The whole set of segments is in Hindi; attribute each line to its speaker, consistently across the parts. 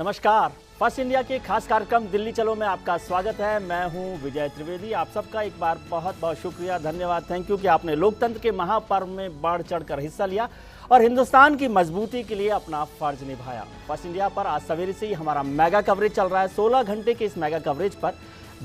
Speaker 1: नमस्कार। फर्स्ट इंडिया के खास कार्यक्रम दिल्ली चलो में आपका स्वागत है। मैं हूं विजय त्रिवेदी। आप सबका एक बार बहुत बहुत शुक्रिया, धन्यवाद, थैंक यू कि आपने लोकतंत्र के महापर्व में बढ़ चढ़कर हिस्सा लिया और हिंदुस्तान की मजबूती के लिए अपना फर्ज निभाया। फर्स्ट इंडिया पर आज सवेरे से ही हमारा मेगा कवरेज चल रहा है। 16 घंटे के इस मेगा कवरेज पर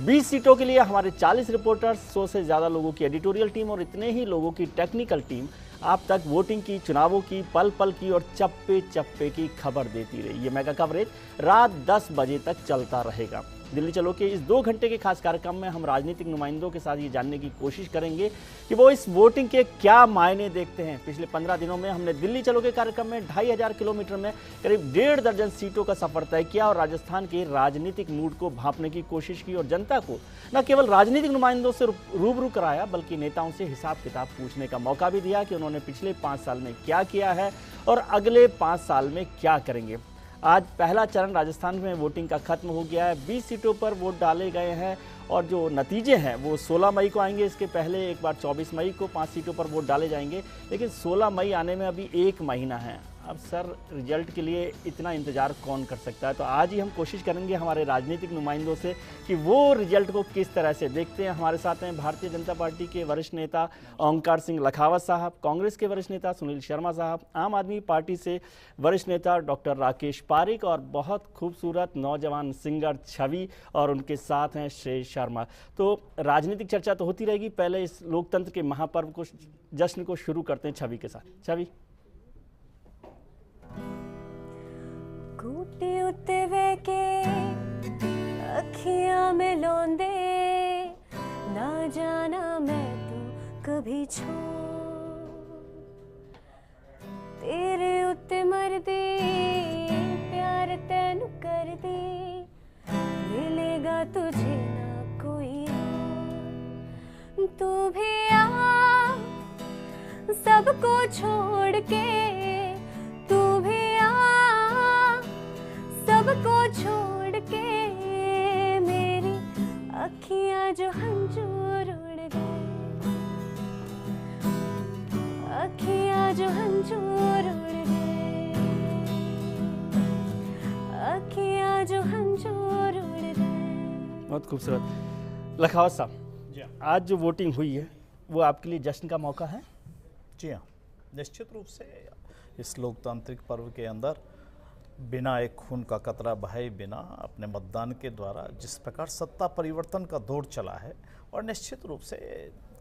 Speaker 1: 20 सीटों के लिए हमारे 40 रिपोर्टर्स, 100 से ज़्यादा लोगों की एडिटोरियल टीम और इतने ही लोगों की टेक्निकल टीम आप तक वोटिंग की, चुनावों की, पल पल की और चप्पे चप्पे की खबर देती रही। ये मेगा कवरेज रात 10 बजे तक चलता रहेगा। दिल्ली चलो के इस 2 घंटे के खास कार्यक्रम में हम राजनीतिक नुमाइंदों के साथ ये जानने की कोशिश करेंगे कि वो इस वोटिंग के क्या मायने देखते हैं। पिछले 15 दिनों में हमने दिल्ली चलो के कार्यक्रम में 2500 किलोमीटर में करीब 1.5 दर्जन सीटों का सफर तय किया और राजस्थान के राजनीतिक मूड को भांपने की कोशिश की और जनता को न केवल राजनीतिक नुमाइंदों से रूबरू कराया बल्कि नेताओं से हिसाब किताब पूछने का मौका भी दिया कि उन्होंने पिछले 5 साल में क्या किया है और अगले 5 साल में क्या करेंगे। आज पहला चरण राजस्थान में वोटिंग का खत्म हो गया है। 20 सीटों पर वोट डाले गए हैं और जो नतीजे हैं वो 16 मई को आएंगे। इसके पहले एक बार 24 मई को 5 सीटों पर वोट डाले जाएंगे, लेकिन 16 मई आने में अभी 1 महीना है। अब सर, रिजल्ट के लिए इतना इंतज़ार कौन कर सकता है? तो आज ही हम कोशिश करेंगे हमारे राजनीतिक नुमाइंदों से कि वो रिजल्ट को किस तरह से देखते हैं। हमारे साथ हैं भारतीय जनता पार्टी के वरिष्ठ नेता ओंकार सिंह लखावत साहब, कांग्रेस के वरिष्ठ नेता सुनील शर्मा साहब, आम आदमी पार्टी से वरिष्ठ नेता डॉक्टर राकेश पारिक और बहुत खूबसूरत नौजवान सिंगर छवि और उनके साथ हैं श्रेय शर्मा। तो राजनीतिक चर्चा तो होती रहेगी। पहले इस लोकतंत्र के महापर्व को, जश्न को शुरू करते हैं छवि के साथ। छवि।
Speaker 2: कूटे उत्ते वेके अखियां में लौंदे ना जाना मैं तू कभी छोड़, तेरे उत्ते मरदी प्यार तैनू कर दी, मिलेगा तुझे ना कोई और। तू भी आ सबको छोड़ के, तू भी सबको छोड़ के, मेरी अखियां जो हंजूर उड़ गए, अखियां जो हंजूर उड़ गए, अखियां जो हंजूर उड़ गए।
Speaker 1: बहुत खूबसूरत। लखावत साहब, आज जो वोटिंग हुई है वो आपके लिए जश्न का मौका है?
Speaker 3: जी हाँ, निश्चित रूप से इस लोकतांत्रिक पर्व के अंदर बिना एक खून का कतरा बहाए बिना अपने मतदान के द्वारा जिस प्रकार सत्ता परिवर्तन का दौर चला है और निश्चित रूप से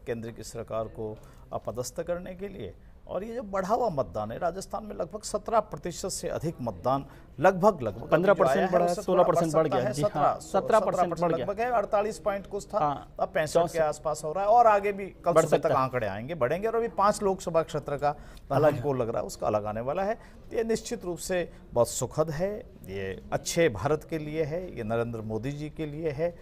Speaker 3: केंद्र की सरकार को अपदस्थ करने के लिए, और ये जो बढ़ा हुआ मतदान है, राजस्थान में लगभग 17% से अधिक मतदान, लगभग
Speaker 1: 15% बढ़ा है, 16% बढ़ गया है, 17% बढ़
Speaker 3: लगभग है, 48 पॉइंट कुछ था, अब 65 के आसपास हो रहा है और आगे भी कल सुबह तक आंकड़े आएंगे, बढ़ेंगे और अभी 5 लोकसभा क्षेत्र का हमको लग रहा है उसका अलग आने वाला है। ये निश्चित रूप से बहुत सुखद है, ये अच्छे भारत के लिए है, ये नरेंद्र मोदी जी के लिए है।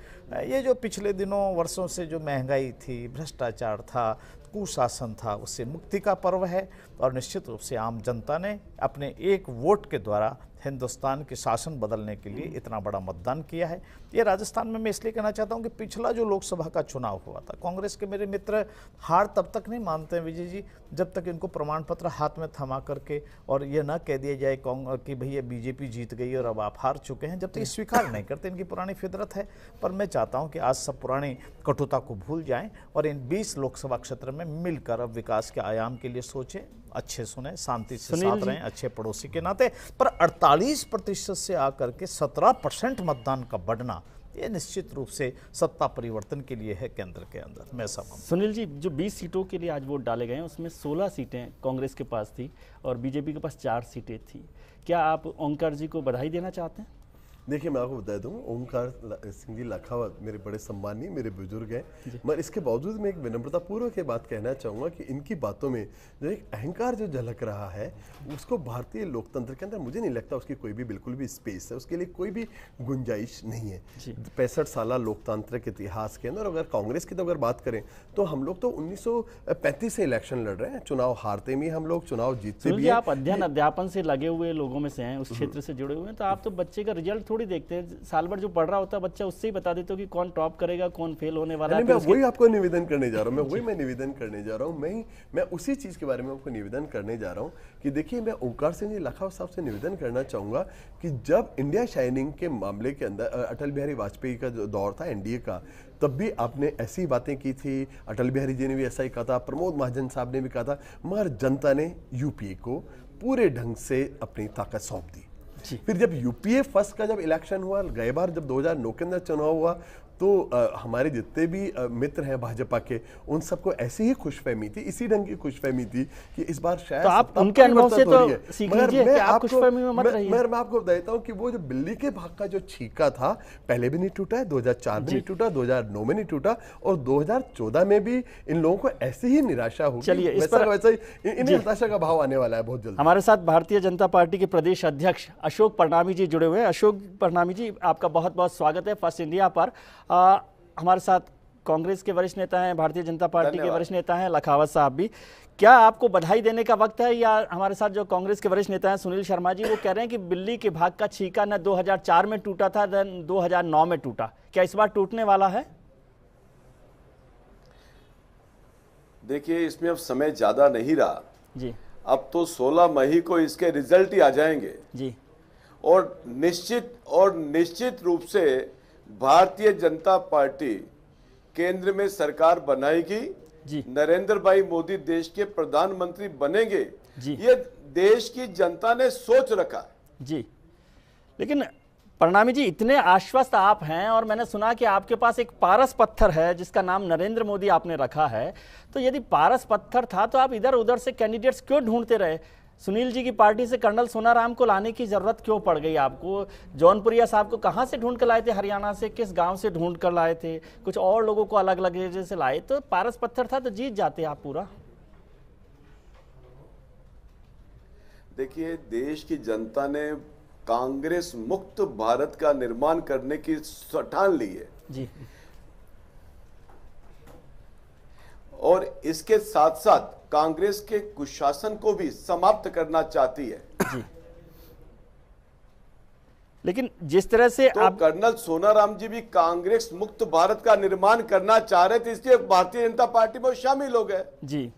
Speaker 3: ये जो पिछले दिनों वर्षों से जो महंगाई थी, भ्रष्टाचार था, कुशासन था, उससे मुक्ति का पर्व है और निश्चित रूप से आम जनता ने अपने एक वोट के द्वारा हिंदुस्तान के शासन बदलने के लिए इतना बड़ा मतदान किया है। ये राजस्थान में मैं इसलिए कहना चाहता हूँ कि पिछला जो लोकसभा का चुनाव हुआ था, कांग्रेस के मेरे मित्र हार तब तक नहीं मानते हैं विजय जी जब तक इनको प्रमाण पत्र हाथ में थमा करके और ये ना कह दिया जाए कि भैया बीजेपी जीत गई और अब आप हार चुके हैं, जब तक स्वीकार नहीं करते। इनकी पुरानी फितरत है। पर मैं चाहता हूँ कि आज सब पुरानी कटुता को भूल जाएं और इन 20 लोकसभा क्षेत्र में मिलकर अब विकास के आयाम के लिए सोचें, अच्छे सुने, शांति से साथ रहें, अच्छे पड़ोसी के नाते। पर 48% से आकर के 17% मतदान का बढ़ना, ये निश्चित रूप से सत्ता परिवर्तन के लिए है केंद्र के अंदर, मैं समझता हूं।
Speaker 1: सुनील जी, जो 20 सीटों के लिए आज वोट डाले गए हैं उसमें 16 सीटें कांग्रेस के पास थी और बीजेपी के पास 4 सीटें थी। क्या आप ओंकार जी को बधाई देना चाहते हैं?
Speaker 4: देखिए, मैं आपको बता दूं, ओंकार सिंह जी लखावत मेरे बड़े सम्मानीय, मेरे बुजुर्ग हैं, मगर इसके बावजूद मैं एक विनम्रतापूर्वक ये बात कहना चाहूँगा कि इनकी बातों में जो एक अहंकार जो झलक रहा है उसको भारतीय लोकतंत्र के अंदर मुझे नहीं लगता उसकी कोई भी बिल्कुल भी स्पेस है, उसके लिए कोई भी गुंजाइश नहीं है। 65 साल लोकतांत्रिक इतिहास के अंदर अगर कांग्रेस की तो अगर बात करें तो हम लोग तो 1935 से इलेक्शन लड़ रहे हैं, चुनाव हारते भी हम लोग, चुनाव जीतते भी।
Speaker 1: आप अध्ययन अध्यापन से लगे हुए लोगों में से हैं, उस क्षेत्र से जुड़े हुए हैं, तो आप तो बच्चे का रिजल्ट थोड़ी देखते हैं, साल भर जो पढ़ रहा होता है बच्चा उससे ही बता देते हो कि कौन टॉप करेगा, कौन फेल होने वाला है।
Speaker 4: मैं वही आपको निवेदन करने जा रहा हूँ, मैं निवेदन करने जा रहा हूँ, मैं उसी चीज के बारे में आपको निवेदन करने जा रहा हूँ कि देखिए, मैं ओंकार सिंह जी लखावत साहब से निवेदन करना चाहूंगा कि जब इंडिया शाइनिंग के मामले के अंदर अटल बिहारी वाजपेयी का जो दौर था एनडीए का, तब भी आपने ऐसी बातें की थी, अटल बिहारी जी ने भी ऐसा ही कहा था, प्रमोद महाजन साहब ने भी कहा था, मगर जनता ने यूपीए को पूरे ढंग से अपनी ताकत सौंप दी। फिर जब यूपीए फर्स्ट का जब इलेक्शन हुआ, गए बार जब 2009 के अंदर चुनाव हुआ, तो हमारे जितने भी मित्र हैं भाजपा के, उन सबको ऐसी ही खुशफहमी थी, इसी ढंग की खुशफहमी थी कि इस बार शायद
Speaker 1: तो आप उनके अनुभव से तो सीख लीजिए कि आप खुशफहमी में मत रहिए।
Speaker 4: मैं आपको बताता हूं कि वो जो बिल्ली के भाग का जो छीका था, पहले भी नहीं टूटा है, 2004 में नहीं टूटा, 2009 में नहीं टूटा, और 2014 में भी इन लोगों को ऐसी ही निराशा होगी।
Speaker 1: चलिए, इस
Speaker 4: वैसा
Speaker 1: पर
Speaker 4: वैसा ही इन्हें हताशा का भाव आने वाला है बहुत जल्द।
Speaker 1: हमारे साथ भारतीय जनता पार्टी के प्रदेश अध्यक्ष अशोक परनामी जी जुड़े हुए हैं। अशोक परनामी जी, आपका बहुत बहुत स्वागत है फर्स्ट इंडिया पर। हमारे साथ कांग्रेस के वरिष्ठ नेता हैं, भारतीय जनता पार्टी के वरिष्ठ नेता हैं लखावत साहब भी। क्या आपको बधाई देने का वक्त है, या हमारे साथ जो कांग्रेस के वरिष्ठ नेता हैं सुनील शर्मा जी, वो कह रहे हैं कि बिल्ली के भाग का छीका न 2004 में टूटा था न 2009 में टूटा, क्या इस बार टूटने वाला है?
Speaker 5: देखिए, इसमें अब समय ज्यादा नहीं रहा
Speaker 1: जी,
Speaker 5: अब तो 16 मई को इसके रिजल्ट ही आ जाएंगे
Speaker 1: जी,
Speaker 5: और निश्चित रूप से भारतीय जनता पार्टी केंद्र में सरकार बनाएगी
Speaker 1: जी,
Speaker 5: नरेंद्र भाई मोदी देश के प्रधानमंत्री बनेंगे
Speaker 1: जी,
Speaker 5: ये देश की जनता ने सोच रखा
Speaker 1: जी। लेकिन परनामी जी, इतने आश्वस्त आप हैं, और मैंने सुना कि आपके पास एक पारस पत्थर है जिसका नाम नरेंद्र मोदी आपने रखा है। तो यदि पारस पत्थर था तो आप इधर उधर से कैंडिडेट्स क्यों ढूंढते रहे? सुनील जी की पार्टी से कर्नल सोनाराम को लाने की जरूरत क्यों पड़ गई आपको? जौनपुरिया साहब को कहां से ढूंढ कर लाए थे? हरियाणा से किस गांव से ढूंढ कर लाए थे? कुछ और लोगों को अलग अलग जगह से लाए, तो पारस पत्थर था तो जीत जाते आप पूरा।
Speaker 5: देखिए, देश की जनता ने कांग्रेस मुक्त भारत का निर्माण करने की ठान ली है
Speaker 1: जी,
Speaker 5: और इसके साथ साथ कांग्रेस के कुशासन को भी समाप्त करना चाहती है
Speaker 1: जी। लेकिन जिस तरह से
Speaker 5: तो
Speaker 1: आप
Speaker 5: कर्नल सोनाराम जी भी कांग्रेस मुक्त भारत का निर्माण करना चाह रहे थे, इसलिए भारतीय जनता पार्टी में शामिल हो गए
Speaker 1: जी।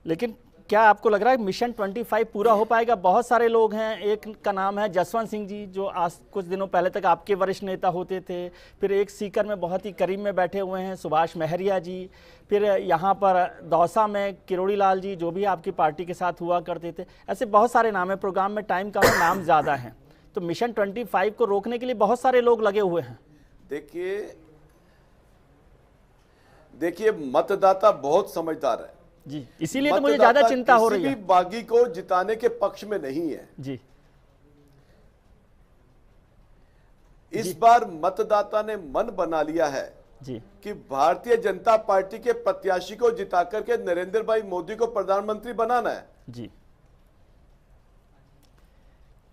Speaker 1: लेकिन क्या आपको लग रहा है मिशन 25 पूरा हो पाएगा? बहुत सारे लोग हैं, एक का नाम है जसवंत सिंह जी, जो आज कुछ दिनों पहले तक आपके वरिष्ठ नेता होते थे। फिर एक सीकर में बहुत ही करीब में बैठे हुए हैं सुभाष महरिया जी। फिर यहाँ पर दौसा में किरोड़ी लाल जी, जो भी आपकी पार्टी के साथ हुआ करते थे। ऐसे बहुत सारे नाम है, प्रोग्राम में टाइम का नाम ज़्यादा है। तो मिशन 25 को रोकने के लिए बहुत सारे लोग लगे हुए हैं।
Speaker 5: देखिए, मतदाता बहुत समझदार है
Speaker 1: जी, इसीलिए तो मुझे ज्यादा चिंता हो रही है।
Speaker 5: किसी भी बागी को जिताने के पक्ष में नहीं है
Speaker 1: जी।
Speaker 5: इस बार मतदाता ने मन बना लिया है
Speaker 1: जी
Speaker 5: कि भारतीय जनता पार्टी के प्रत्याशी को जिता करके नरेंद्र भाई मोदी को प्रधानमंत्री बनाना है
Speaker 1: जी।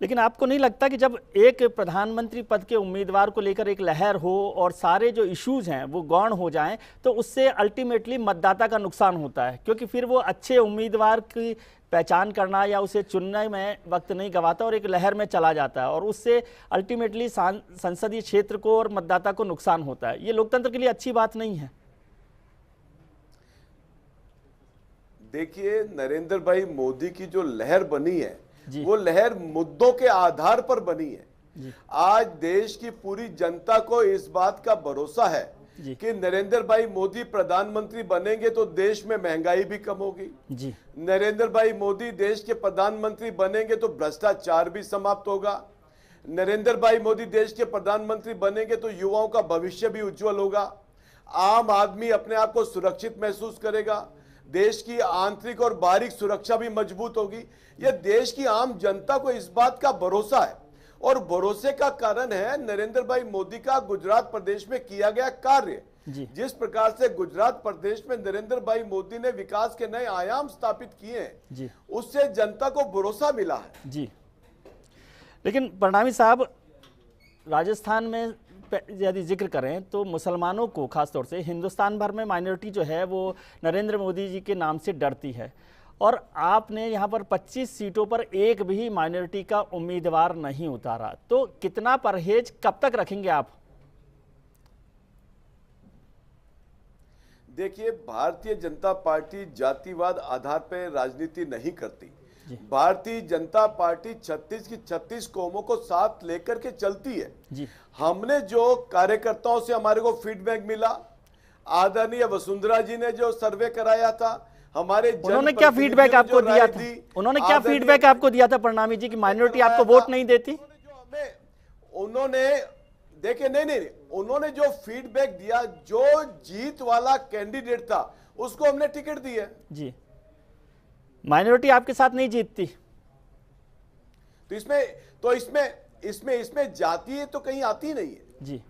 Speaker 1: लेकिन आपको नहीं लगता कि जब एक प्रधानमंत्री पद के उम्मीदवार को लेकर एक लहर हो और सारे जो इश्यूज हैं वो गौण हो जाएं, तो उससे अल्टीमेटली मतदाता का नुकसान होता है? क्योंकि फिर वो अच्छे उम्मीदवार की पहचान करना या उसे चुनने में वक्त नहीं गंवाता और एक लहर में चला जाता है, और उससे अल्टीमेटली संसदीय क्षेत्र को और मतदाता को नुकसान होता है। ये लोकतंत्र के लिए अच्छी बात नहीं है।
Speaker 5: देखिए, नरेंद्र भाई मोदी की जो लहर बनी है वो लहर मुद्दों के आधार पर बनी है। आज देश की पूरी जनता को इस बात का भरोसा है कि नरेंद्र भाई मोदी प्रधानमंत्री बनेंगे तो देश में महंगाई भी कम होगी
Speaker 1: जी।
Speaker 5: नरेंद्र भाई मोदी देश के प्रधानमंत्री बनेंगे तो भ्रष्टाचार भी समाप्त होगा। नरेंद्र भाई मोदी देश के प्रधानमंत्री बनेंगे तो युवाओं का भविष्य भी उज्जवल होगा। आम आदमी अपने आप को सुरक्षित महसूस करेगा। देश की आंतरिक और बाहरी सुरक्षा भी मजबूत होगी। यह देश की आम जनता को इस बात का भरोसा है, और भरोसे का कारण है नरेंद्र भाई मोदी का गुजरात प्रदेश में किया गया कार्य। जिस प्रकार से गुजरात प्रदेश में नरेंद्र भाई मोदी ने विकास के नए आयाम स्थापित किए हैं, उससे जनता को भरोसा मिला है
Speaker 1: जी। लेकिन परनामी साहब, राजस्थान में यदि जिक्र करें तो मुसलमानों को, खासतौर से हिंदुस्तान भर में माइनॉरिटी जो है वो नरेंद्र मोदी जी के नाम से डरती है, और आपने यहाँ पर 25 सीटों पर एक भी माइनॉरिटी का उम्मीदवार नहीं उतारा, तो कितना परहेज कब तक रखेंगे आप?
Speaker 5: देखिए, भारतीय जनता पार्टी जातिवाद आधार पर राजनीति नहीं करती। भारतीय जनता पार्टी 36 की 36 कौमों को साथ लेकर के चलती है
Speaker 1: जी।
Speaker 5: हमने जो कार्यकर्ताओं से हमारे को फीडबैक मिला, आदरणीय वसुंधरा जी ने जो सर्वे कराया था, हमारे
Speaker 1: उन्होंने क्या फीडबैक आपको दिया था? उन्होंने क्या फीडबैक आपको दिया था प्रणामी जी की माइनॉरिटी आपको वोट नहीं देती?
Speaker 5: उन्होंने देखिए, नहीं, उन्होंने जो फीडबैक दिया, जो जीत वाला कैंडिडेट था उसको हमने टिकट दी है
Speaker 1: जी। माइनॉरिटी आपके साथ नहीं जीतती,
Speaker 5: तो इसमें जातीय तो कहीं आती नहीं है
Speaker 1: जी।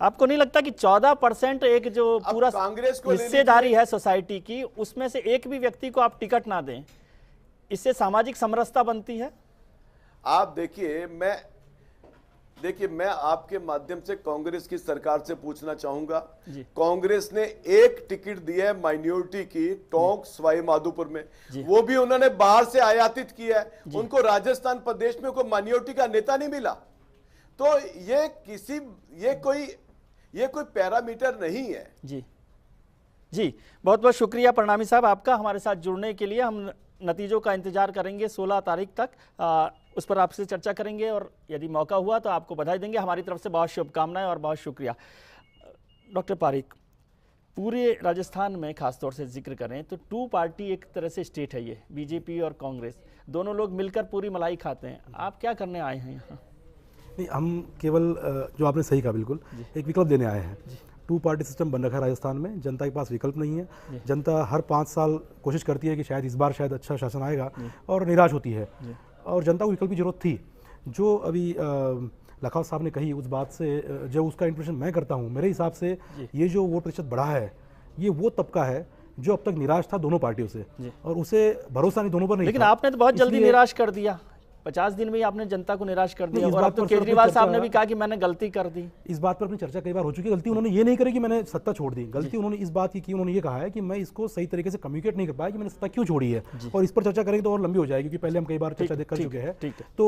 Speaker 1: आपको नहीं लगता कि 14% एक जो पूरा
Speaker 5: कांग्रेस को
Speaker 1: हिस्सेदारी है सोसाइटी की, उसमें से एक भी व्यक्ति को आप टिकट ना दें, इससे सामाजिक समरसता बनती है?
Speaker 5: आप देखिए, मैं आपके माध्यम से कांग्रेस की सरकार से पूछना चाहूंगा, कांग्रेस ने एक टिकट दी है माइनॉरिटी की टोंक सवाई माधोपुर में, वो भी उन्होंने बाहर से आयातित किया है। उनको राजस्थान प्रदेश में कोई माइनॉरिटी का नेता नहीं मिला। तो ये कोई पैरामीटर नहीं है
Speaker 1: जी। बहुत बहुत शुक्रिया प्रणामी साहब आपका हमारे साथ जुड़ने के लिए। हम नतीजों का इंतजार करेंगे 16 तारीख तक, उस पर आपसे चर्चा करेंगे और यदि मौका हुआ तो आपको बधाई देंगे। हमारी तरफ से बहुत शुभकामनाएं और बहुत शुक्रिया। डॉक्टर पारीक, पूरे राजस्थान में खासतौर से जिक्र करें तो 2 पार्टी एक तरह से स्टेट है, ये बीजेपी और कांग्रेस, दोनों लोग मिलकर पूरी मलाई खाते हैं। आप क्या करने आए हैं यहाँ?
Speaker 6: नहीं, हम केवल जो आपने सही कहा बिल्कुल, एक विकल्प देने आए हैं। 2 पार्टी सिस्टम बन रखा है राजस्थान में, जनता के पास विकल्प नहीं है। जनता हर 5 साल कोशिश करती है कि शायद इस बार शायद अच्छा शासन आएगा और निराश होती है, और जनता को विकल्प की जरूरत थी। जो अभी लखावत साहब ने कही उस बात से जो उसका इंप्रेशन मैं करता हूँ, मेरे हिसाब से ये जो वोट प्रतिशत बढ़ा है, ये वो तबका है जो अब तक निराश था दोनों पार्टियों से, और उसे भरोसा नहीं दोनों पर नहीं।
Speaker 1: लेकिन आपने तो बहुत जल्दी निराश कर दिया, 50 दिन में ही आपने जनता को निराश कर दिया। और अब तो केजरीवाल साहब ने भी कहा कि मैंने गलती कर दी।
Speaker 6: इस बात पर अपनी चर्चा कई बार हो चुकी है। गलती उन्होंने ये नहीं करी कि मैंने सत्ता छोड़ दी, गलती उन्होंने इस बात की उन्होंने ये कहा है कि मैं इसको सही तरीके से कम्युनिकेट नहीं कर पाया कि मैंने सत्ता क्यों छोड़ी है, और इस पर चर्चा करेंगे तो और लंबी हो जाएगी, क्योंकि पहले हम कई बार चर्चा कर चुके हैं। तो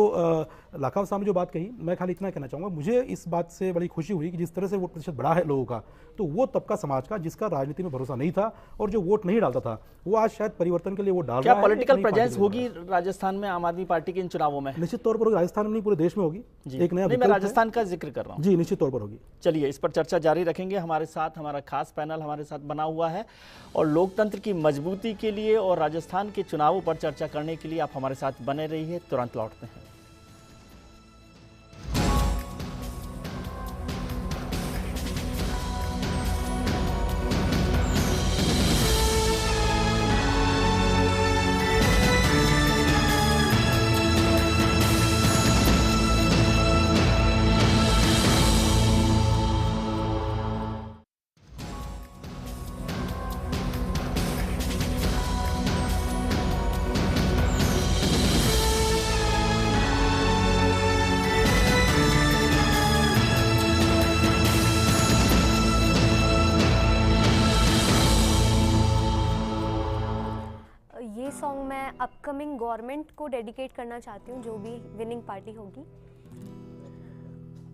Speaker 6: लखावत साहब ने जो बात कही, मैं खाली इतना कहना चाहूँगा, मुझे इस बात से बड़ी खुशी हुई कि जिस तरह से वोट प्रतिशत बढ़ा है लोगों का, तो वो तबका समाज का जिसका राजनीति में भरोसा नहीं था और जो वोट नहीं डालता था, वो आज शायद परिवर्तन के लिए वोट डाल रहा है।
Speaker 1: क्या पॉलिटिकल प्रेजेंस होगी राजस्थान में आम आदमी पार्टी के इन चुनावों में?
Speaker 6: निश्चित तौर पर राजस्थान में नहीं, पूरे देश में होगी। एक नया,
Speaker 1: मैं राजस्थान का जिक्र कर रहा हूँ
Speaker 6: जी, निश्चित तौर पर होगी।
Speaker 1: चलिए, इस पर चर्चा जारी रखेंगे। हमारे साथ हमारा खास पैनल हमारे साथ बना हुआ है, और लोकतंत्र की मजबूती के लिए और राजस्थान के चुनावों पर चर्चा करने के लिए आप हमारे साथ बने रहिए। तुरंत लौटते हैं।
Speaker 2: सॉन्ग मैं अपकमिंग गवर्नमेंट को डेडिकेट करना चाहती हूँ, जो भी विनिंग पार्टी होगी।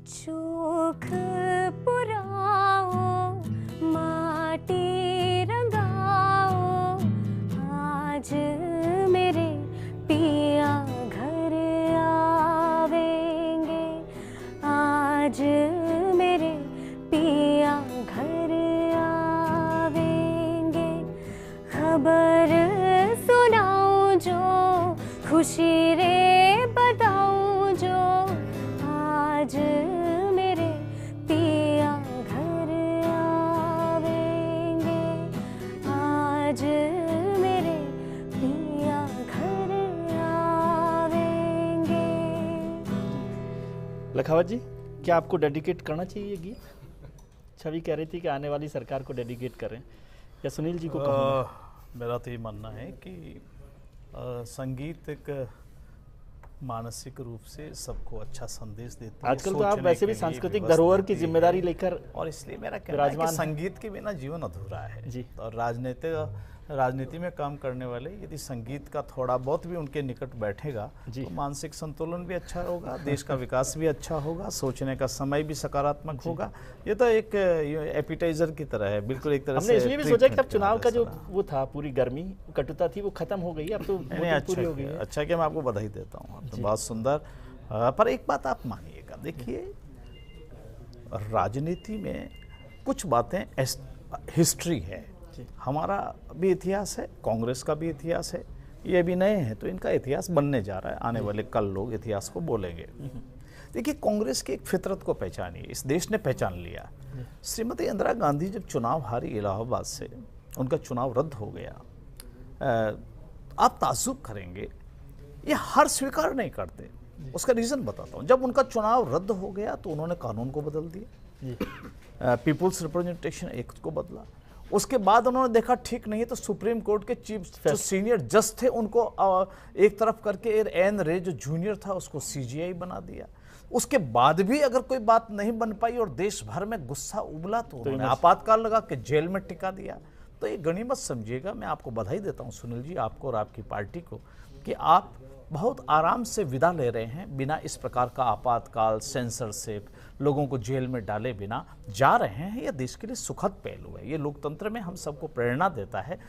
Speaker 2: चोख पुराओ माटी रंगाओ, आज मेरे पिया घर आवेंगे, आज मेरे पिया घर आवेंगे। खबर सुनाऊं जो खुशी रे बताऊं जो, आज मेरे पिया घर आवेंगे, आज मेरे पिया घर आवेंगे।
Speaker 1: लखावत जी, क्या आपको डेडिकेट करना चाहिए गीत? छवि कह रही थी कि आने वाली सरकार को डेडिकेट करें, या सुनील जी को कहूं?
Speaker 3: मेरा तो ये मानना है कि संगीत एक मानसिक रूप से सबको अच्छा संदेश देता है।
Speaker 1: आजकल तो आप वैसे भी सांस्कृतिक धरोहर की जिम्मेदारी लेकर,
Speaker 3: और इसलिए मेरा कहना है कि संगीत के बिना जीवन अधूरा है जी। और राजनीति में काम करने वाले यदि संगीत का थोड़ा बहुत भी उनके निकट बैठेगा तो मानसिक संतुलन भी अच्छा होगा, देश का विकास भी अच्छा होगा, सोचने का समय भी सकारात्मक होगा। ये तो एक एपिटाइजर की तरह है, बिल्कुल एक तरह से।
Speaker 1: हमने इसलिए भी सोचा कि अब चुनाव का जो वो था, पूरी गर्मी कटुता थी, वो खत्म हो गई, अब तो पूरी हो गई है।
Speaker 3: अच्छा कि मैं आपको बधाई देता हूँ, तो बहुत सुंदर। पर एक बात आप मानिएगा, देखिए राजनीति में कुछ बातें हिस्ट्री है, हमारा भी इतिहास है, कांग्रेस का भी इतिहास है, ये भी नए हैं तो इनका इतिहास बनने जा रहा है, आने वाले कल लोग इतिहास को बोलेंगे। देखिए कांग्रेस की एक फितरत को पहचानिए, इस देश ने पहचान लिया। श्रीमती इंदिरा गांधी जब चुनाव हारी इलाहाबाद से, उनका चुनाव रद्द हो गया, आप ताज्जुब करेंगे, ये हार स्वीकार नहीं करते। उसका रीजन बताता हूँ। जब उनका चुनाव रद्द हो गया तो उन्होंने कानून को बदल दिया, पीपुल्स रिप्रेजेंटेशन एक्ट को बदला। उसके बाद उन्होंने देखा ठीक नहीं है तो सुप्रीम कोर्ट के चीफ जो सीनियर जज थे उनको एक तरफ करके एन रे जो जूनियर था उसको सीजीआई बना दिया। उसके बाद भी अगर कोई बात नहीं बन पाई और देश भर में गुस्सा उबला तो उन्होंने आपातकाल लगा के जेल में टिका दिया। तो ये गनीमत समझिएगा, मैं आपको बधाई देता हूँ सुनील जी, आपको और आपकी पार्टी को, कि आप बहुत आराम से विदा ले रहे हैं, बिना इस प्रकार का आपातकाल, सेंसरशिप, लोगों को जेल में डाले बिना जा रहे हैं। यह देश के लिए सुखद पहलू है, ये लोकतंत्र में हम सबको प्रेरणा देता है।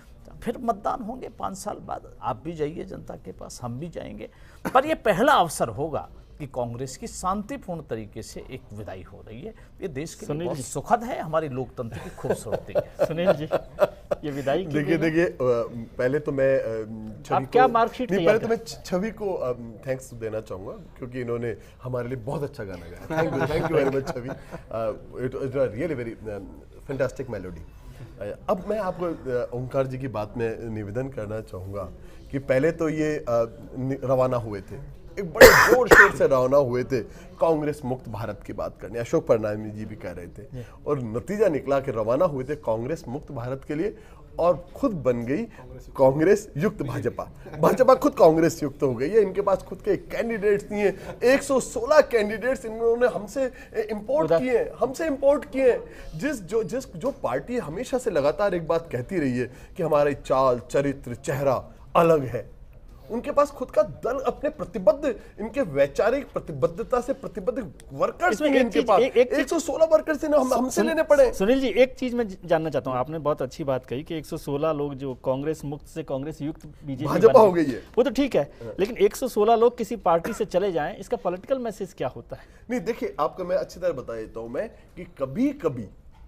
Speaker 3: फिर मतदान होंगे 5 साल बाद, आप भी जाइए जनता के पास, हम भी जाएंगे, पर यह पहला अवसर होगा कि कांग्रेस की शांतिपूर्ण तरीके से एक विदाई हो रही है। ये देश के लिए बहुत सुखद है, हमारी लोकतंत्र की खूबसूरती है।
Speaker 1: सुनील जी, ये विदाई
Speaker 4: देखिए पहले तो मैं छवि
Speaker 1: क्या मार्कशीट
Speaker 4: पहले तो मैं छवि को थैंक्स देना चाहूँगा क्योंकि इन्होंने हमारे लिए बहुत अच्छा गाना गाया। Thank you very much Chhavi, it really very fantastic melody. अब मैं आपको ओंकार जी की बात में निवेदन करना चाहूँगा कि पहले तो ये रवाना हुए थे, एक बड़े जोर शोर से रवाना हुए थे कांग्रेस मुक्त भारत की बात करने, अशोक परनामी जी भी कह रहे थे, और नतीजा निकला कि रवाना हुए थे कांग्रेस मुक्त भारत के लिए और खुद बन गई कांग्रेस युक्त भाजपा। भाजपा खुद कांग्रेस युक्त हो गई है, इनके पास खुद के कैंडिडेट्स नहीं है। 116 कैंडिडेट्स इन्होंने हमसे इंपोर्ट किए। जो पार्टी हमेशा से लगातार एक बात कहती रही है कि हमारी चाल, चरित्र, चेहरा अलग है, उनके पास खुद का दल, अपने प्रतिबद्ध, इनके वैचारिक प्रतिबद्धता से प्रतिबद्ध वर्कर्स हैं इनके पास। 116 वर्कर्स हमसे लेने पड़े।
Speaker 1: सुनील जी, एक चीज मैं जानना चाहता हूं, आपने बहुत अच्छी बात कही कि 116 लोग जो कांग्रेस मुक्त से कांग्रेस युक्त बीजेपी
Speaker 4: भाजपा हो गई है,
Speaker 1: वो तो ठीक है, लेकिन 116 लोग किसी पार्टी से चले जाएं, इसका पॉलिटिकल मैसेज क्या होता है?
Speaker 4: नहीं देखिए, आपको मैं अच्छी तरह बता देता हूं मैं कि कभी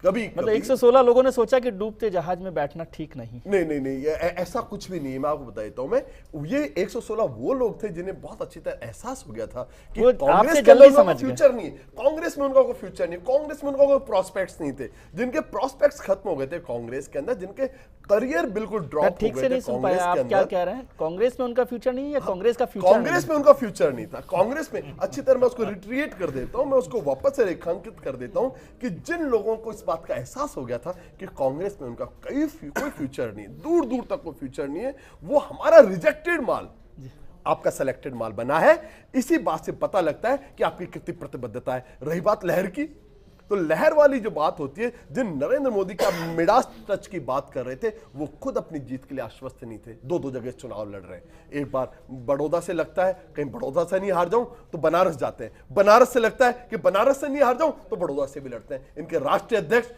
Speaker 1: मतलब 116 लोगों ने सोचा कि डूबते जहाज में बैठना ठीक नहीं।
Speaker 4: नहीं, ऐसा कुछ भी नहीं है। मैं आपको बता देता हूं, मैं ये 116 वो लोग थे जिन्हें बहुत अच्छी तरह एहसास हो गया था कि कांग्रेस के अंदर उनका फ्यूचर नहीं है, कांग्रेस में उनका कोई फ्यूचर नहीं, कांग्रेस में उनका कोई प्रोस्पेक्ट्स नहीं थे, जिनके प्रोस्पेक्ट्स खत्म हो गए थे कांग्रेस के अंदर, जिनके करियर बिल्कुल ड्रॉप हो गए थे।
Speaker 1: ठीक से नहीं सुन पाया, आप क्या कह रहे हैं? कांग्रेस में उनका फ्यूचर नहीं है या कांग्रेस का फ्यूचर?
Speaker 4: कांग्रेस में उनका फ्यूचर नहीं था। कांग्रेस में अच्छी तरह मैं उसको रिट्रीट कर देता हूं, मैं उसको वापस से रेखांकित कर देता हूं कि जिन लोगों को इस बात का एहसास हो गया था कि कांग्रेस में उनका कोई फ्यूचर नहीं, दूर दूर तक कोई फ्यूचर नहीं है, वो हमारा रिजेक्टेड माल आपका सिलेक्टेड माल बना है। इसी बात से पता लगता है कि आपकी कितनी प्रतिबद्धता है। रही बात लहर की, तो लहर वाली जो बात होती है, जिन नरेंद्र मोदी का मिडास टच की बात कर रहे थे, वो खुद अपनी जीत के लिए आश्वस्त नहीं थे। 2 जगह चुनाव लड़ रहे हैं। एक बार बड़ौदा से लगता है कहीं बड़ौदा से नहीं हार जाऊं तो बनारस जाते हैं, बनारस से लगता है कि बनारस से नहीं हार जाऊं तो बड़ौदा से भी लड़ते हैं। इनके राष्ट्रीय अध्यक्ष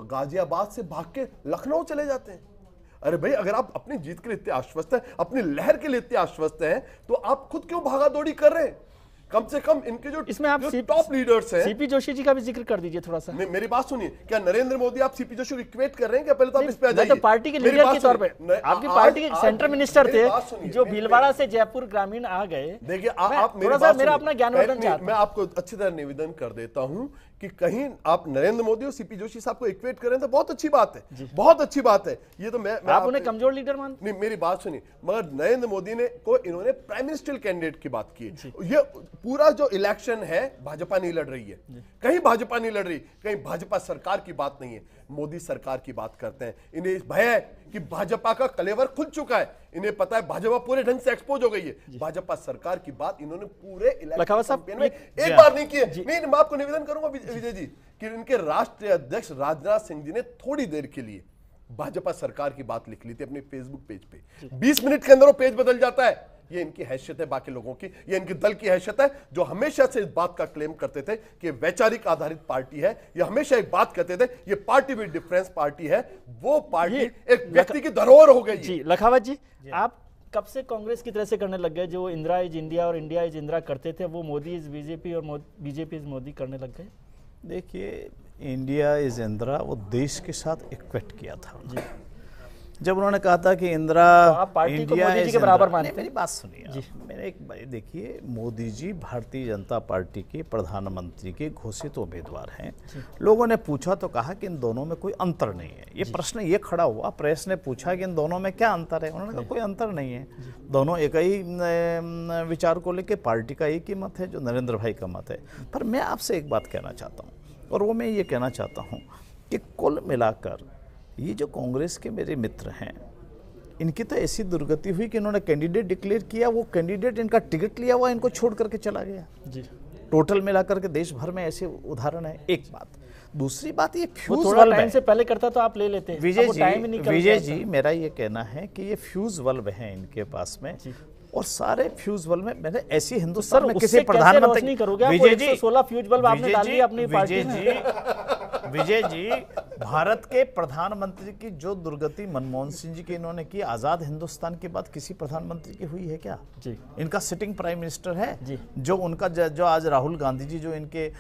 Speaker 4: गाजियाबाद से भाग के लखनऊ चले जाते हैं। अरे भाई, अगर आप अपनी जीत के लिए इतने आश्वस्त हैं, अपनी लहर के लिए इतने आश्वस्त हैं, तो आप खुद क्यों भागादौड़ी कर रहे हैं? कम से कम इनके जो
Speaker 1: इसमें आप
Speaker 4: टॉप लीडर्स हैं,
Speaker 1: सीपी जोशी जी का भी जिक्र कर दीजिए थोड़ा सा।
Speaker 4: मेरी बात सुनिए, क्या नरेंद्र मोदी आप सीपी जोशी को इक्वेट कर रहे हैं? क्या पहले तो आप इस पे आ जाइए।
Speaker 1: तो पार्टी के लीडर के तौर पे आपकी पार्टी के सेंट्रल मिनिस्टर थे जो भीलवाड़ा से जयपुर ग्रामीण आ गए।
Speaker 4: देखिए, आप
Speaker 1: मेरा अपना ज्ञानवर्धन चाहता हूं।
Speaker 4: मैं आपको अच्छी तरह निवेदन कर देता हूं कि कहीं आप नरेंद्र मोदी और सीपी जोशी साहब को इक्वेट करें तो बहुत अच्छी बात है, बहुत अच्छी बात है। ये तो मैं
Speaker 1: आप उन्हें कमजोर लीडर मानते?
Speaker 4: नहीं, मेरी बात सुनिए, मगर नरेंद्र मोदी ने को इन्होंने प्राइम मिनिस्टर कैंडिडेट की बात की। ये पूरा जो इलेक्शन है भाजपा नहीं लड़ रही है, कहीं भाजपा नहीं लड़ रही, कहीं भाजपा सरकार की बात नहीं है, मोदी सरकार की बात करते हैं। इन्हें भय है कि भाजपा का कलेवर खुल चुका है, इन्हें पता है भाजपा पूरे ढंग से एक्सपोज हो गई है। भाजपा सरकार की बात इन्होंने पूरे इलेक्शन कैंपेन में एक बार नहीं की है। नहीं, मैं आपको निवेदन करूंगा विजय जी कि इनके राष्ट्रीय अध्यक्ष राजनाथ सिंह जी ने थोड़ी देर के लिए भाजपा सरकार की बात लिख ली थी अपने फेसबुक पेज पे, 20 मिनट के अंदर वो पेज बदल जाता है। ये इनकी हैसियत है बाकी लोगों की, ये इनके दल की हैसियत है, जो हमेशा से इस बात का क्लेम करते थे कि वैचारिक आधारित पार्टी है। ये हमेशा एक बात कहते थे, ये पार्टी विद डिफरेंस पार्टी है। वो पार्टी एक व्यक्ति की धरोहर हो गई।
Speaker 1: जी लखावत जी, आप कब से कांग्रेस की तरह से करने लग गए? जो इंदिरा इज इंडिया और इंडिया इज इंदिरा करते थे, वो मोदी इज बीजेपी और बीजेपी इज मोदी करने लग गए?
Speaker 3: देखिए, इंडिया इज इंदिरा वो देश के साथ इक्वेट किया था जी। जब उन्होंने कहा था कि इंदिरा
Speaker 1: इंडिया मोदी जी के बराबर मानते हैं।
Speaker 3: मेरी बात सुनिए, मैंने एक देखिए, मोदी जी भारतीय जनता पार्टी के प्रधानमंत्री के घोषित उम्मीदवार हैं। लोगों ने पूछा तो कहा कि इन दोनों में कोई अंतर नहीं है। ये प्रश्न ये खड़ा हुआ, प्रेस ने पूछा कि इन दोनों में क्या अंतर है, उन्होंने कहा कोई अंतर नहीं है, दोनों एक ही विचार को लेकर पार्टी का एक ही मत है जो नरेंद्र भाई का मत है। पर मैं आपसे एक बात कहना चाहता हूँ, और वो मैं ये कहना चाहता हूँ कि कुल मिलाकर ये जो कांग्रेस के मेरे मित्र हैं, इनकी तो ऐसी दुर्गति हुई कि इन्होंने कैंडिडेट डिक्लेयर किया, वो कैंडिडेट इनका टिकट लिया हुआ इनको छोड़ करके चला गया जी। टोटल मिलाकर के देश भर में ऐसे उदाहरण है। एक बात, दूसरी बात, ये फ्यूज
Speaker 1: थोड़ा टाइम से पहले करता तो आप ले लेते।
Speaker 3: विजय जी मेरा ये कहना है कि ये फ्यूज बल्ब है इनके पास में, और सारे फ्यूज बल्ब में मैंने ऐसी हिंदुस्तान में किसी प्रधानमंत्री
Speaker 1: विजय जी 16 फ्यूज बल्ब आपने डाल दिए अपनी पार्टी में।
Speaker 3: विजय जी, भारत के प्रधानमंत्री की जो दुर्गति मनमोहन सिंह जी की इन्होंने की, आजाद हिंदुस्तान की बात किसी प्रधानमंत्री की हुई है क्या जी? इनका सिटिंग प्राइम मिनिस्टर है जी। जो उनका जो आज राहुल गांधी जी जो इनके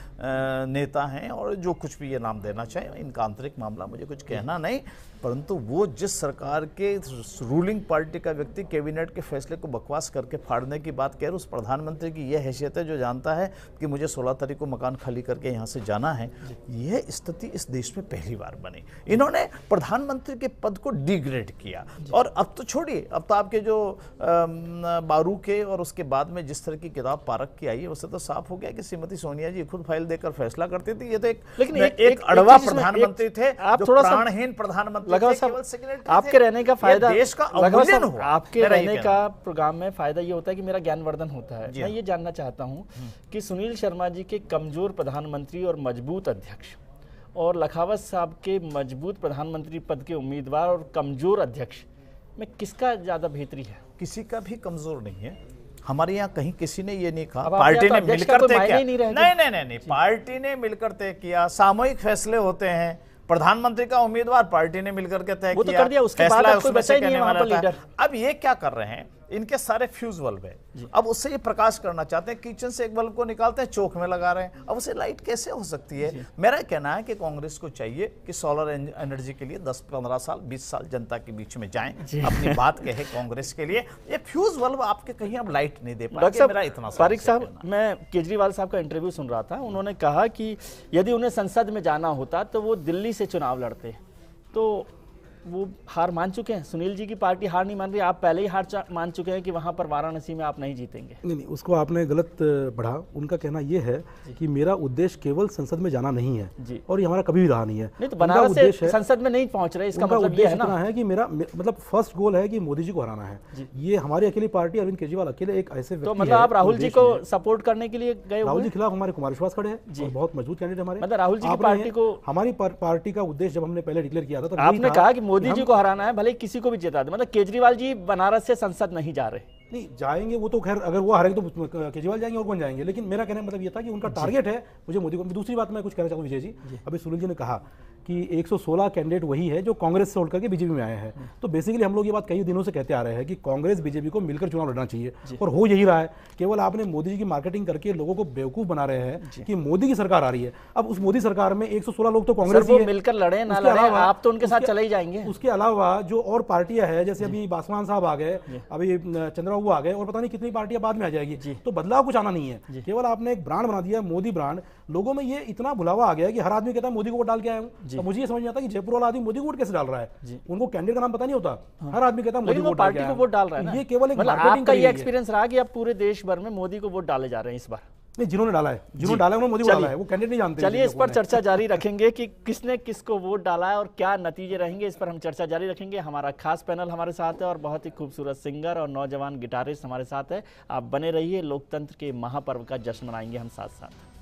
Speaker 3: नेता हैं, और जो कुछ भी ये नाम देना चाहे, इनका आंतरिक मामला मुझे कुछ कहना नहीं, परंतु वो जिस सरकार के रूलिंग पार्टी का व्यक्ति कैबिनेट के फैसले को बकवास करके फाड़ने की बात कह रहे, उस प्रधानमंत्री की यह हैसियत है जो जानता है कि मुझे 16 तारीख को मकान खाली करके यहाँ से जाना है। यह स्थिति इस देश में पहली बार बनी। इन्होंने प्रधानमंत्री के पद को डिग्रेड किया, और अब तो छोड़िए, अब तो आपके जो बारू के और उसके बाद में जिस तरह की किताब पारक की आई है, उससे तो साफ हो गया कि श्रीमती सोनिया जी खुद फाइल देकर फैसला करती थी। ये तो एक अड़वा प्रधानमंत्री थे, आप थोड़ा प्राणहीन प्रधानमंत्री।
Speaker 1: आपके रहने का फायदा, देश का आपके रहने का प्रोग्राम में फायदा ये होता है कि मेरा ज्ञानवर्धन होता है। मैं ये जानना चाहता हूँ कि सुनील शर्मा जी के कमजोर प्रधानमंत्री और मजबूत अध्यक्ष, और लखावत साहब के मजबूत प्रधानमंत्री पद के उम्मीदवार और कमजोर अध्यक्ष में किसका ज्यादा बेहतरी है?
Speaker 3: किसी का भी कमजोर नहीं है। हमारे यहाँ कहीं किसी ने ये नहीं कहा पार्टी ने मिलकर तय किया, नहीं, पार्टी ने मिलकर तय किया। सामूहिक फैसले होते हैं, प्रधानमंत्री का उम्मीदवार पार्टी ने मिलकर के तय किया,
Speaker 1: कर दिया, उसके बाद अब कोई बचा ही नहीं है वहां पर लीडर।
Speaker 3: अब ये क्या कर रहे हैं, इनके सारे फ्यूज बल्ब है, अब उससे ये प्रकाश करना चाहते हैं, किचन से एक बल्ब को निकालते हैं, चौक में लगा रहे हैं, अब उसे लाइट कैसे हो सकती है? मेरा कहना है कि कांग्रेस को चाहिए कि सोलर एनर्जी के लिए 10-15 साल 20 साल जनता के बीच में जाएं, अपनी बात कहे कांग्रेस के लिए। ये फ्यूज बल्ब आपके कहीं अब लाइट नहीं दे पाएंगे। मेरा इतना
Speaker 1: फारिक साहब, मैं केजरीवाल साहब का इंटरव्यू सुन रहा था, उन्होंने कहा कि यदि उन्हें संसद में जाना होता तो वो दिल्ली से चुनाव लड़ते। तो वो हार मान चुके हैं, सुनील जी की पार्टी हार नहीं मान रही, आप पहले ही हार मान चुके हैं कि वहां पर वाराणसी में आप नहीं जीतेंगे।
Speaker 6: नहीं, उसको आपने गलत पढ़ा। उनका कहना यह है कि मेरा उद्देश्य केवल संसद में जाना नहीं है जी, और ये हमारा कभी भी रहा नहीं है।
Speaker 1: नहीं तो बनारस से संसद में नहीं पहुंच रहे, इसका मतलब ये है ना
Speaker 6: है कि मेरा मतलब फर्स्ट गोल है कि मोदी जी को हराना है। ये हमारी अकेली पार्टी, अरविंद केजरीवाल अकेले एक ऐसे
Speaker 1: तो मतलब आप राहुल जी को सपोर्ट करने के लिए गए?
Speaker 6: राहुल जी खिलाफ हमारे कुमार विश्वास खड़े हैं, बहुत मजबूत कैंडिडेट हमारे।
Speaker 1: मतलब राहुल जी की पार्टी को,
Speaker 6: हमारी पार्टी का उद्देश्य जब हमने पहले डिक्लेयर किया था तो
Speaker 1: आपने कहा कि मोदी जी को हराना है, भले किसी को भी जिता दे। मतलब केजरीवाल जी बनारस से संसद नहीं जा रहे?
Speaker 6: नहीं जाएंगे, वो तो खैर अगर वो हारेंगे तो केजरीवाल जाएंगे और कौन जाएंगे, लेकिन मेरा कहने का मतलब ये था कि उनका टारगेट है मुझे मोदी को। दूसरी बात मैं कुछ कहना चाहूँ विजय जी, अभी सुनील जी ने कहा कि 116 कैंडिडेट वही है जो कांग्रेस से उठकर के बीजेपी में आए हैं। तो बेसिकली हम लोग ये बात कई दिनों से कहते आ रहे हैं कि कांग्रेस बीजेपी को मिलकर चुनाव लड़ना चाहिए, और हो यही रहा है। केवल आपने मोदी जी की मार्केटिंग करके लोगों को बेवकूफ बना रहे हैं कि मोदी की सरकार आ रही है। अब उस मोदी सरकार में 116 लोग तो कांग्रेस ही
Speaker 1: मिलकर लड़े ना लड़े, आप तो उनके साथ चले ही जाएंगे।
Speaker 6: उसके अलावा जो और पार्टियां हैं, जैसे अभी पासवान साहब आ गए, अभी चंद्रबाबू आ गए, और पता नहीं कितनी पार्टियां बाद में आ जाएगी। तो बदलाव कुछ आना नहीं है, केवल आपने एक ब्रांड बना दिया, मोदी ब्रांड। लोगों में ये इतना भुलावा आ गया कि हर आदमी कहता है मोदी को वोट डाल के आया हूं। तो मुझे ये समझ नहीं आता कि जयपुर वाला आदमी मोदी को वोट कैसे डाल रहा है। उनको कैंडिडेट का नाम पता नहीं होता, हर आदमी कहता है मोदी को
Speaker 1: पार्टी को वोट डाल रहा है।
Speaker 6: ये केवल एक
Speaker 1: आपका ये एक्सपीरियंस रहा कि अब पूरे देश भर में मोदी को वोट डाले जा रहे हैं इस बार?
Speaker 6: नहीं, जिन्होंने डाला है, जिन्होंने डाला है उन्होंने मोदी को डाला है, वो कैंडिडेट नहीं जानते।
Speaker 1: चलिए इस पर चर्चा जारी रखेंगे कि किसने किसको वोट डाला है और क्या नतीजे रहेंगे, इस पर हम चर्चा जारी रखेंगे। हमारा खास पैनल हमारे साथ है और बहुत ही खूबसूरत सिंगर और नौजवान गिटारिस्ट हमारे साथ है। आप बने रहिए, लोकतंत्र के महापर्व का जश्न मनाएंगे हम साथ साथ।